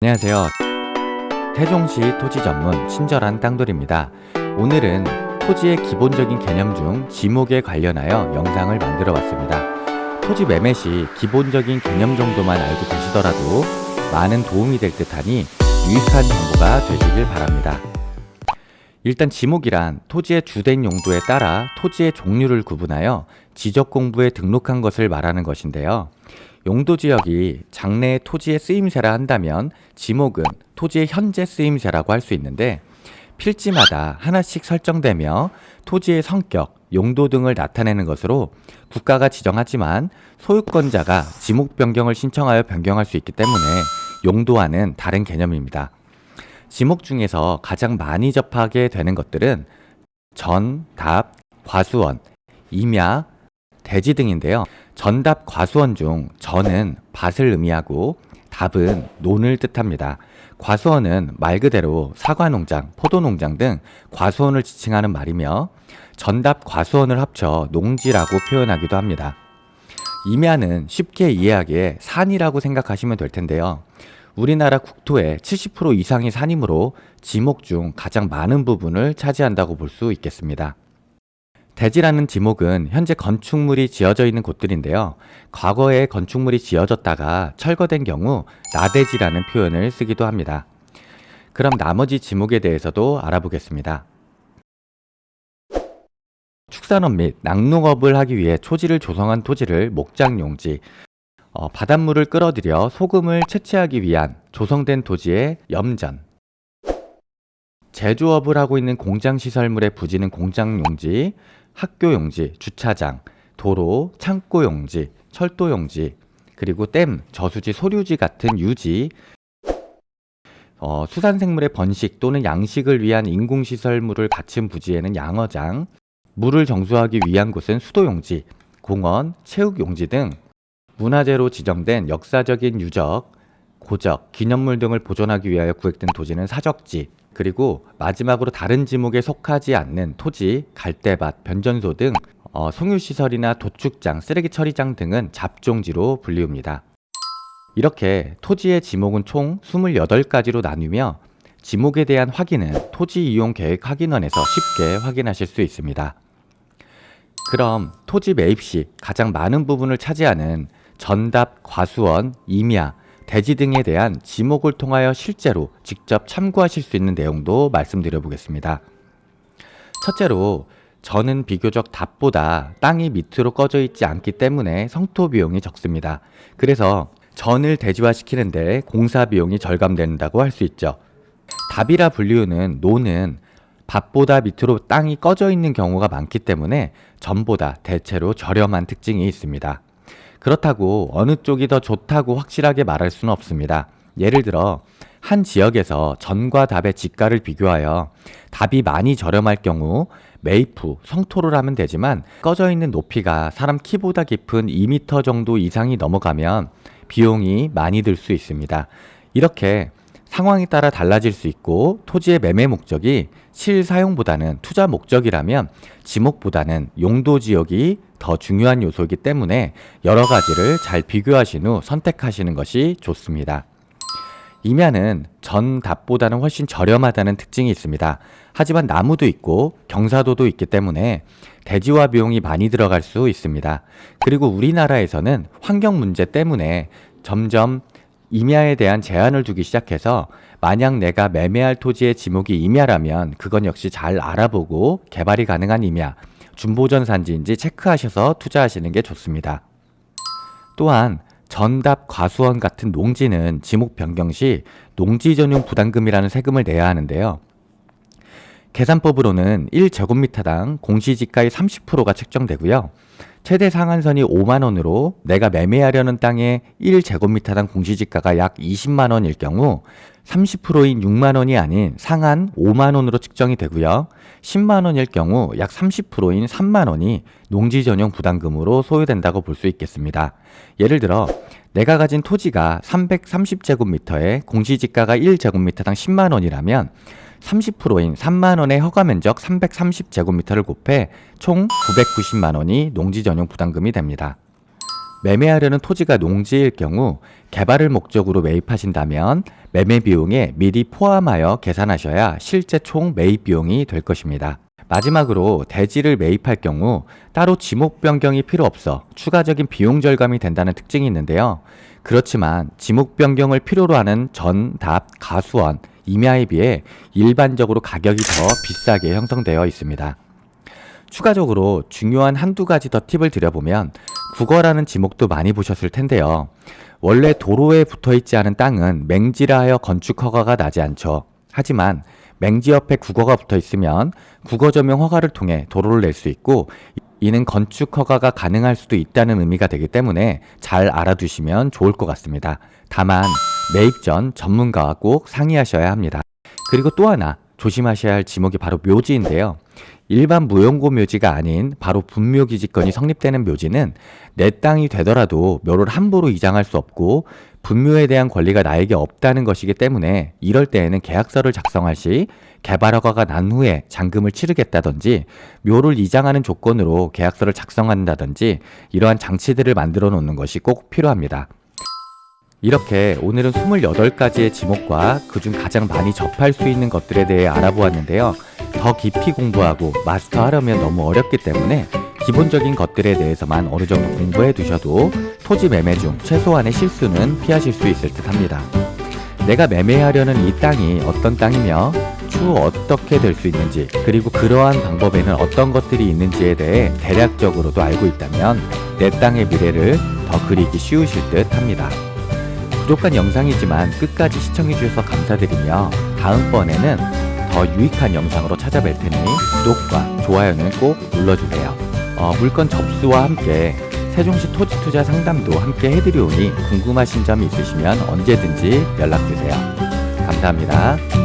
안녕하세요. 세종시 토지 전문 친절한 땅돌입니다. 오늘은 토지의 기본적인 개념 중 지목에 관련하여 영상을 만들어 봤습니다. 토지 매매 시 기본적인 개념 정도만 알고 계시더라도 많은 도움이 될 듯하니 유익한 정보가 되시길 바랍니다. 일단 지목이란 토지의 주된 용도에 따라 토지의 종류를 구분하여 지적공부에 등록한 것을 말하는 것인데요. 용도 지역이 장래의 토지의 쓰임새라 한다면 지목은 토지의 현재 쓰임새라고 할 수 있는데, 필지마다 하나씩 설정되며 토지의 성격, 용도 등을 나타내는 것으로 국가가 지정하지만 소유권자가 지목 변경을 신청하여 변경할 수 있기 때문에 용도와는 다른 개념입니다. 지목 중에서 가장 많이 접하게 되는 것들은 전, 답, 과수원, 임야, 대지 등인데요. 전답 과수원 중 전은 밭을 의미하고 답은 논을 뜻합니다. 과수원은 말 그대로 사과농장, 포도농장 등 과수원을 지칭하는 말이며 전답 과수원을 합쳐 농지라고 표현하기도 합니다. 임야는 쉽게 이해하기에 산이라고 생각하시면 될 텐데요. 우리나라 국토의 70% 이상이 산이므로 지목 중 가장 많은 부분을 차지한다고 볼 수 있겠습니다. 대지라는 지목은 현재 건축물이 지어져 있는 곳들인데요. 과거에 건축물이 지어졌다가 철거된 경우 나대지라는 표현을 쓰기도 합니다. 그럼 나머지 지목에 대해서도 알아보겠습니다. 축산업 및 낙농업을 하기 위해 초지를 조성한 토지를 목장용지, 바닷물을 끌어들여 소금을 채취하기 위한 조성된 토지의 염전, 제조업을 하고 있는 공장시설물의 부지는 공장용지, 학교용지, 주차장, 도로, 창고용지, 철도용지, 그리고 댐, 저수지, 소류지 같은 유지, 수산생물의 번식 또는 양식을 위한 인공시설물을 갖춘 부지에는 양어장, 물을 정수하기 위한 곳은 수도용지, 공원, 체육용지 등 문화재로 지정된 역사적인 유적, 고적, 기념물 등을 보존하기 위하여 구획된 토지는 사적지, 그리고 마지막으로 다른 지목에 속하지 않는 토지, 갈대밭, 변전소 등 송유시설이나 도축장, 쓰레기 처리장 등은 잡종지로 분류합니다. 이렇게 토지의 지목은 총 28가지로 나뉘며 지목에 대한 확인은 토지이용계획 확인원에서 쉽게 확인하실 수 있습니다. 그럼 토지 매입 시 가장 많은 부분을 차지하는 전답, 과수원, 임야, 대지 등에 대한 지목을 통하여 실제로 직접 참고하실 수 있는 내용도 말씀드려 보겠습니다. 첫째로, 전은 비교적 답보다 땅이 밑으로 꺼져 있지 않기 때문에 성토 비용이 적습니다. 그래서 전을 대지화시키는데 공사 비용이 절감된다고 할 수 있죠. 답이라 불리우는 논은 밭보다 밑으로 땅이 꺼져 있는 경우가 많기 때문에 전보다 대체로 저렴한 특징이 있습니다. 그렇다고 어느 쪽이 더 좋다고 확실하게 말할 수는 없습니다. 예를 들어 한 지역에서 전과 답의 지가를 비교하여 답이 많이 저렴할 경우 매입 후 성토를 하면 되지만, 꺼져 있는 높이가 사람 키보다 깊은 2m 정도 이상이 넘어가면 비용이 많이 들 수 있습니다. 이렇게 상황에 따라 달라질 수 있고, 토지의 매매 목적이 실사용보다는 투자 목적이라면 지목보다는 용도 지역이 더 중요한 요소이기 때문에 여러 가지를 잘 비교하신 후 선택하시는 것이 좋습니다. 임야는 전 답보다는 훨씬 저렴하다는 특징이 있습니다. 하지만 나무도 있고 경사도도 있기 때문에 대지화 비용이 많이 들어갈 수 있습니다. 그리고 우리나라에서는 환경 문제 때문에 점점 임야에 대한 제한을 두기 시작해서, 만약 내가 매매할 토지의 지목이 임야라면 그건 역시 잘 알아보고 개발이 가능한 임야, 준보전 산지인지 체크하셔서 투자하시는 게 좋습니다. 또한 전답, 과수원 같은 농지는 지목 변경 시 농지 전용 부담금이라는 세금을 내야 하는데요. 계산법으로는 1제곱미터당 공시지가의 30%가 책정되고요. 최대 상한선이 5만원으로 내가 매매하려는 땅의 1제곱미터당 공시지가가 약 20만원일 경우 30%인 6만원이 아닌 상한 5만원으로 측정이 되고요. 10만원일 경우 약 30%인 3만원이 농지 전용 부담금으로 소요된다고 볼 수 있겠습니다. 예를 들어 내가 가진 토지가 330제곱미터에 공시지가가 1제곱미터당 10만원이라면 30%인 3만원의 허가면적 330제곱미터를 곱해 총 990만원이 농지 전용 부담금이 됩니다. 매매하려는 토지가 농지일 경우 개발을 목적으로 매입하신다면 매매 비용에 미리 포함하여 계산하셔야 실제 총 매입 비용이 될 것입니다. 마지막으로 대지를 매입할 경우 따로 지목 변경이 필요 없어 추가적인 비용 절감이 된다는 특징이 있는데요. 그렇지만 지목 변경을 필요로 하는 전, 답, 가수원, 임야에 비해 일반적으로 가격이 더 비싸게 형성되어 있습니다. 추가적으로 중요한 한두 가지 더 팁을 드려보면 국어라는 지목도 많이 보셨을 텐데요. 원래 도로에 붙어있지 않은 땅은 맹지라 하여 건축 허가가 나지 않죠. 하지만 맹지 옆에 국어가 붙어 있으면 국어 점용 허가를 통해 도로를 낼 수 있고 이는 건축 허가가 가능할 수도 있다는 의미가 되기 때문에 잘 알아두시면 좋을 것 같습니다. 다만 매입 전 전문가와 꼭 상의하셔야 합니다. 그리고 또 하나 조심하셔야 할 지목이 바로 묘지인데요. 일반 무용고 묘지가 아닌 바로 분묘기지권이 성립되는 묘지는 내 땅이 되더라도 묘를 함부로 이장할 수 없고 분묘에 대한 권리가 나에게 없다는 것이기 때문에 이럴 때에는 계약서를 작성할 시 개발 허가가 난 후에 잔금을 치르겠다든지 묘를 이장하는 조건으로 계약서를 작성한다든지 이러한 장치들을 만들어 놓는 것이 꼭 필요합니다. 이렇게 오늘은 28가지의 지목과 그중 가장 많이 접할 수 있는 것들에 대해 알아보았는데요. 더 깊이 공부하고 마스터하려면 너무 어렵기 때문에 기본적인 것들에 대해서만 어느 정도 공부해 두셔도 토지 매매 중 최소한의 실수는 피하실 수 있을 듯 합니다. 내가 매매하려는 이 땅이 어떤 땅이며 추후 어떻게 될 수 있는지 그리고 그러한 방법에는 어떤 것들이 있는지에 대해 대략적으로도 알고 있다면 내 땅의 미래를 더 그리기 쉬우실 듯 합니다. 부족한 영상이지만 끝까지 시청해주셔서 감사드리며 다음번에는 더 유익한 영상으로 찾아뵐 테니 구독과 좋아요는 꼭 눌러주세요. 물건 접수와 함께 세종시 토지투자 상담도 함께 해드리오니 궁금하신 점이 있으시면 언제든지 연락주세요. 감사합니다.